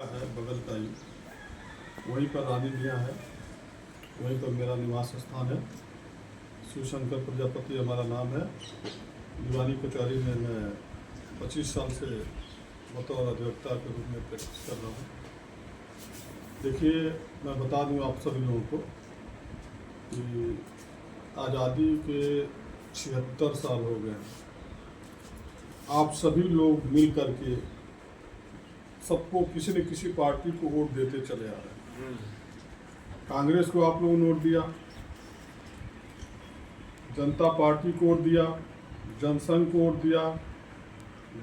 है बगल का ही, वहीं पर रानी मियाँ है, वहीं पर मेरा निवास स्थान है। शिवशंकर प्रजापति हमारा नाम है। दीवानी कचहरी में मैं 25 साल से बतौर अधिवक्ता के रूप में प्रैक्टिस कर रहा हूँ। देखिए, मैं बता दूँ आप सभी लोगों को कि आज़ादी के 76 साल हो गए हैं। आप सभी लोग मिल करके सबको किसी न किसी पार्टी को वोट देते चले आ रहे हैं। कांग्रेस को आप लोगों ने वोट दिया, जनता पार्टी को वोट दिया, जनसंघ को वोट दिया,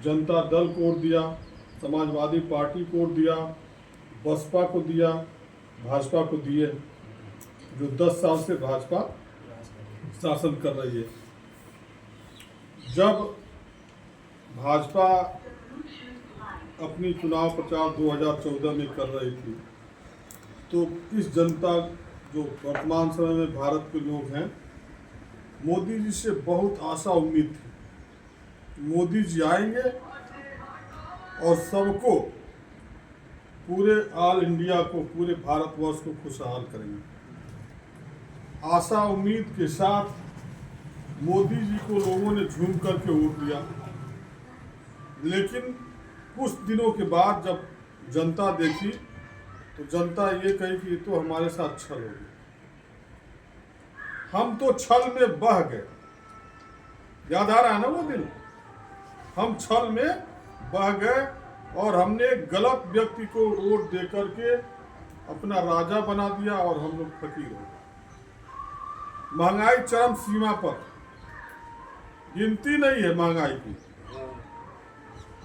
जनता दल को वोट दिया, समाजवादी पार्टी को वोट दिया, बसपा को दिया, भाजपा को दिए, जो 10 साल से भाजपा शासन कर रही है। जब भाजपा अपनी चुनाव प्रचार 2014 में कर रही थी, तो इस जनता जो वर्तमान समय में भारत के लोग हैं, मोदी जी से बहुत आशा उम्मीद थी। मोदी जी आएंगे और सबको, पूरे ऑल इंडिया को, पूरे भारतवर्ष को खुशहाल करेंगे। आशा उम्मीद के साथ मोदी जी को लोगों ने झूम करके वोट दिया। लेकिन कुछ दिनों के बाद जब जनता देखी, तो जनता ये कही कि ये तो हमारे साथ छल हो गया। हम तो छल में बह गए। याद आ रहा है ना वो दिन? हम छल में बह गए और हमने गलत व्यक्ति को वोट दे करके अपना राजा बना दिया और हम लोग फकीर हो गए। महंगाई चरम सीमा पर, गिनती नहीं है महंगाई की।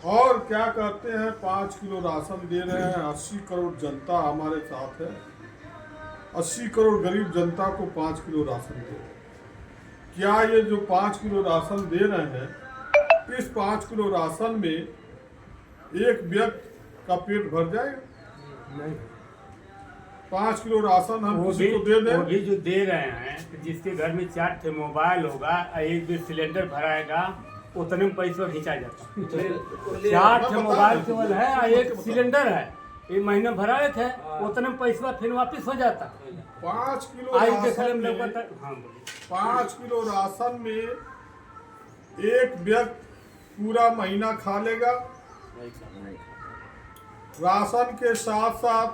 और क्या कहते हैं, 5 किलो राशन दे रहे हैं। 80 करोड़ जनता हमारे साथ है। 80 करोड़ गरीब जनता को 5 किलो राशन दे रहे हैं। क्या ये जो 5 किलो राशन दे रहे हैं, इस 5 किलो राशन में एक व्यक्ति का पेट भर जाएगा? नहीं। 5 किलो राशन हम किसी को दे दें, वो भी जो दे रहे हैं, तो जिसके घर में 4 ठे मोबाइल होगा, एक भी सिलेंडर भराएगा, उतने में पैसा खींचा जाता है। 4 ठे मोबाइल केवल है और एक सिलेंडर है, एक महीना भराए थे, उतने में पैसा फिर वापस हो जाता। 5 किलो राशन में, हाँ, 5 किलो राशन में एक व्यक्ति पूरा महीना खा लेगा। राशन के साथ साथ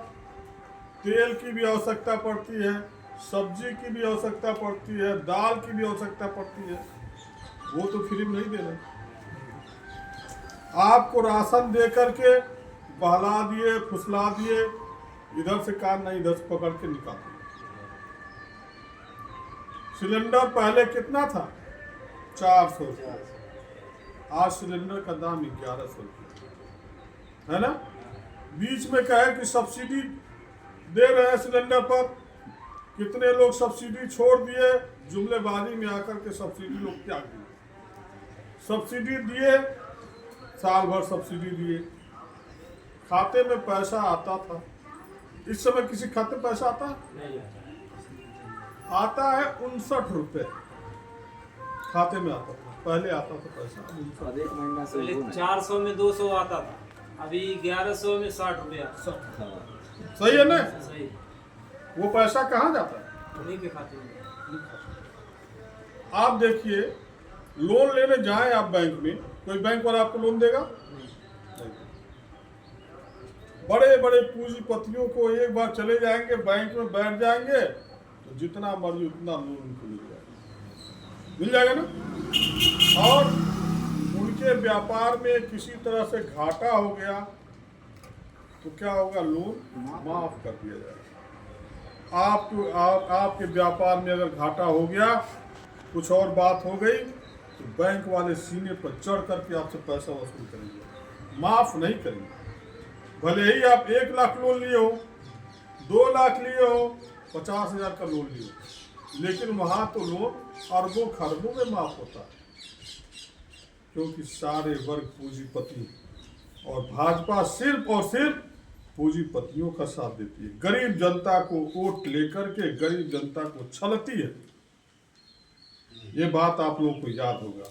तेल की भी आवश्यकता पड़ती है, सब्जी की भी आवश्यकता पड़ती है, दाल की भी आवश्यकता पड़ती है। वो तो फ्री में नहीं दे रहे। आपको राशन दे करके बहला दिए, फुसला दिए, इधर से कान नहीं इधर से पकड़ के निकाल दिए। सिलेंडर पहले कितना था? 400 रुपये। आज सिलेंडर का दाम 1100 रुपये है ना। बीच में कहे कि सब्सिडी दे रहे हैं सिलेंडर पर, कितने लोग सब्सिडी छोड़ दिए, जुमलेबाजी में आकर के सब्सिडी लोग त्याग दिए। सब्सिडी दिए, साल भर सब्सिडी दिए, खाते में पैसा आता था। इस समय किसी खाते में पैसा आता है? आता है 59 रुपये खाते में आता था। पहले आता था पैसा 59। एक महीना से पहले 400 में 200 आता था, अभी 1100 में 60 रुपया। सही है ना? सही। वो पैसा कहाँ जाता है? उन्हीं के खाते में। आप देखिए, लोन लेने जाएं आप बैंक में, कोई बैंक वाला आपको लोन देगा? नहीं। बड़े बड़े पूंजीपतियों को एक बार चले जाएंगे, बैंक में बैठ जाएंगे, तो जितना मर्जी उतना लोन उनको मिल जाएगा ना। और उनके व्यापार में किसी तरह से घाटा हो गया तो क्या होगा? लोन माफ कर दिया जाएगा। आपके व्यापार में अगर घाटा हो गया, कुछ और बात हो गई, तो बैंक वाले सीने पर चढ़ करके आपसे पैसा वसूल करेंगे, माफ नहीं करेंगे। भले ही आप 1 लाख लोन लिए हो, 2 लाख लिए हो, 50,000 का लोन लिए हो, लेकिन वहां तो लोन अरबों खरबों में माफ होता है, क्योंकि सारे वर्ग पूंजीपति और भाजपा सिर्फ और सिर्फ पूंजीपतियों का साथ देती है। गरीब जनता को वोट लेकर के गरीब जनता को छलती है। ये बात आप लोगों को याद होगा।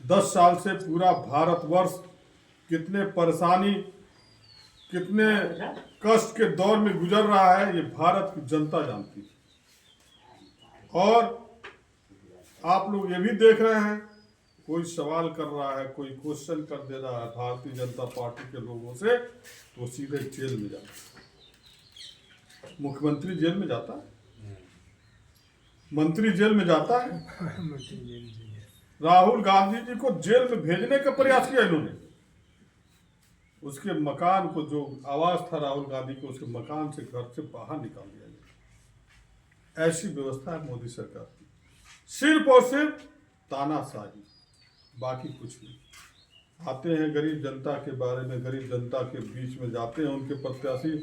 10 साल से पूरा भारतवर्ष कितने परेशानी कितने कष्ट के दौर में गुजर रहा है, ये भारत की जनता जानती है। और आप लोग ये भी देख रहे हैं, कोई सवाल कर रहा है, कोई क्वेश्चन कर दे रहा है भारतीय जनता पार्टी के लोगों से, तो सीधे जेल में जाता है। मुख्यमंत्री जेल में जाता है, मंत्री जेल में जाता है। राहुल गांधी जी को जेल में भेजने का प्रयास किया इन्होंने। उसके मकान को, जो आवास था राहुल गांधी को, उसके मकान से, घर से बाहर निकाल दिया गया। ऐसी व्यवस्था है मोदी सरकार की, सिर्फ और सिर्फ तानाशाही, बाकी कुछ नहीं। आते हैं गरीब जनता के बारे में, गरीब जनता के बीच में जाते हैं उनके प्रत्याशी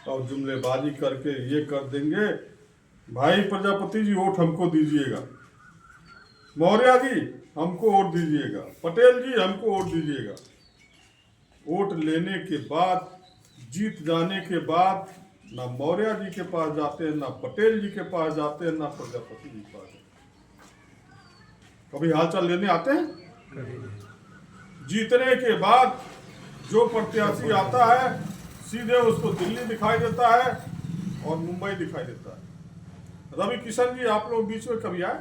और जुमलेबाजी करके ये कर देंगे, भाई प्रजापति जी वोट हमको दीजिएगा, मौर्य जी हमको वोट दीजिएगा, पटेल जी हमको वोट दीजिएगा। वोट लेने के बाद, जीत जाने के बाद, ना मौर्य जी के पास जाते हैं, ना पटेल जी के पास जाते हैं, ना प्रजापति जी के पास जाते हैं। कभी हालचाल लेने आते हैं? जीतने के बाद जो प्रत्याशी आता है, सीधे उसको दिल्ली दिखाई देता है और मुंबई दिखाई देता है। रवि किशन जी आप लोग बीच में कभी आए?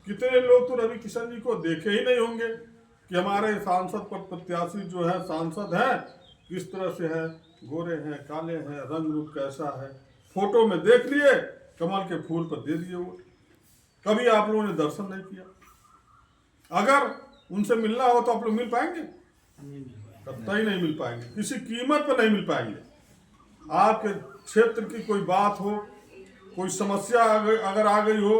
कितने लोग तो रवि किशन जी को देखे ही नहीं होंगे कि हमारे सांसद पर प्रत्याशी जो है, सांसद हैं, किस तरह से है, गोरे हैं, काले हैं, रंग रूप कैसा है, फोटो में देख लिए, कमल के फूल पर दे दिए वोट। कभी आप लोगों ने दर्शन नहीं किया। अगर उनसे मिलना हो तो आप लोग मिल पाएंगे? कतई नहीं मिल पाएंगे, किसी कीमत पर नहीं मिल पाएंगे। आपके क्षेत्र की कोई बात हो, कोई समस्या अगर आ गई हो,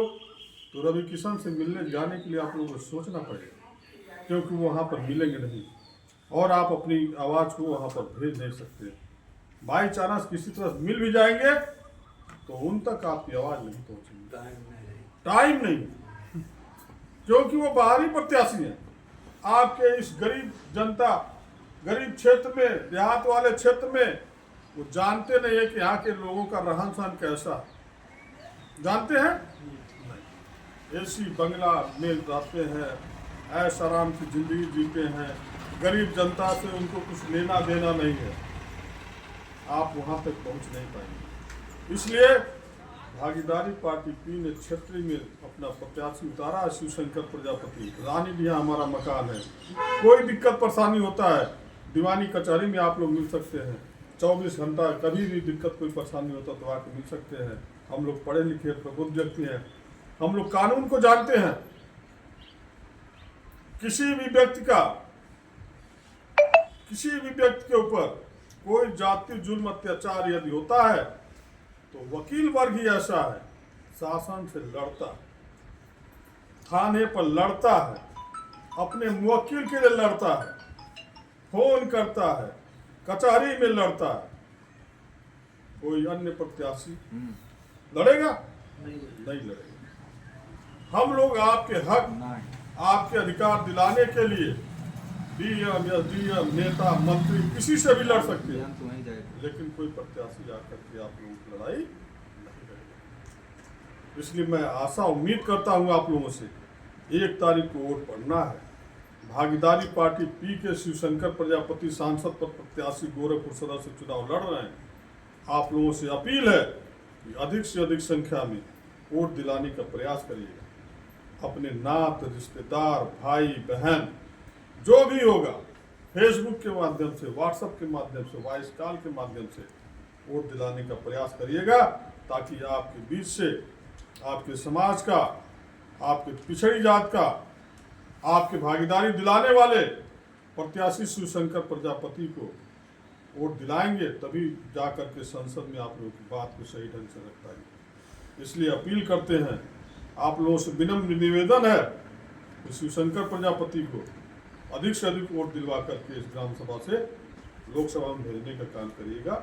तो रवि किशन से मिलने जाने के लिए आप लोगों को सोचना पड़ेगा, क्योंकि वो वहाँ पर मिलेंगे नहीं और आप अपनी आवाज़ को वहाँ पर भेज नहीं सकते। बाई चांस किसी तरह मिल भी जाएंगे तो उन तक आपकी आवाज़ नहीं पहुँचेगी, टाइम नहीं, क्योंकि वो बाहरी प्रत्याशी हैं। आपके इस गरीब जनता, गरीब क्षेत्र में, देहात वाले क्षेत्र में, वो जानते नहीं है कि यहाँ के लोगों का रहन सहन कैसा है। जानते हैं? नहीं। एसी बंगला में रहते हैं, ऐश आराम की जिंदगी जीते हैं, गरीब जनता से उनको कुछ लेना देना नहीं है। आप वहाँ तक पहुँच नहीं पाएंगे। इसलिए भागीदारी पार्टी पी ने क्षेत्रीय में अपना प्रत्याशी उतारा है, शिवशंकर प्रजापति। रानी डिहा हमारा मकान है, कोई दिक्कत परेशानी होता है, दीवानी कचहरी में आप लोग मिल सकते हैं। 24 घंटा कभी भी दिक्कत कोई परेशानी होता तो आके मिल सकते हैं। हम लोग पढ़े लिखे प्रबुद्ध व्यक्ति हैं, हम लोग कानून को जानते हैं। किसी भी व्यक्ति के ऊपर कोई जाति जुल्म अत्याचार यदि होता है तो वकील वर्ग ही ऐसा है, शासन से लड़ता है, थाने पर लड़ता है, अपने मुवक्किल के लिए लड़ता है, फोन करता है, कचहरी में लड़ता है। कोई अन्य प्रत्याशी लड़ेगा? नहीं लड़ेगा। हम लोग आपके हक, आपके अधिकार दिलाने के लिए डीएम या डीएम, नेता, मंत्री, किसी से भी लड़ सकते हैं, लेकिन कोई प्रत्याशी आकर के आप लोगों की लड़ाई नहीं लड़ेगा। इसलिए मैं आशा उम्मीद करता हूँ आप लोगों से, 1 तारीख को वोट पड़ना है। भागीदारी पार्टी पी के शिवशंकर प्रजापति सांसद पर प्रत्याशी गोरखपुर सदर से चुनाव लड़ रहे हैं। आप लोगों से अपील है कि अधिक से अधिक संख्या में वोट दिलाने का प्रयास करिएगा। अपने नात, रिश्तेदार, भाई बहन, जो भी होगा, फेसबुक के माध्यम से, व्हाट्सएप के माध्यम से, वॉइस कॉल के माध्यम से वोट दिलाने का प्रयास करिएगा, ताकि आपके बीच से, आपके समाज का, आपके पिछड़ी जात का, आपके भागीदारी दिलाने वाले प्रत्याशी शिवशंकर प्रजापति को वोट दिलाएंगे, तभी जाकर के संसद में आप लोगों की बात को सही ढंग से रख पाएंगे। इसलिए अपील करते हैं, आप लोगों से विनम्र निवेदन है कि शिवशंकर प्रजापति को अधिक से अधिक वोट दिलवा करके इस ग्राम सभा से लोकसभा में भेजने का काम करिएगा।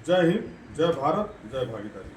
जय हिंद, जय भारत, जय भागीदारी।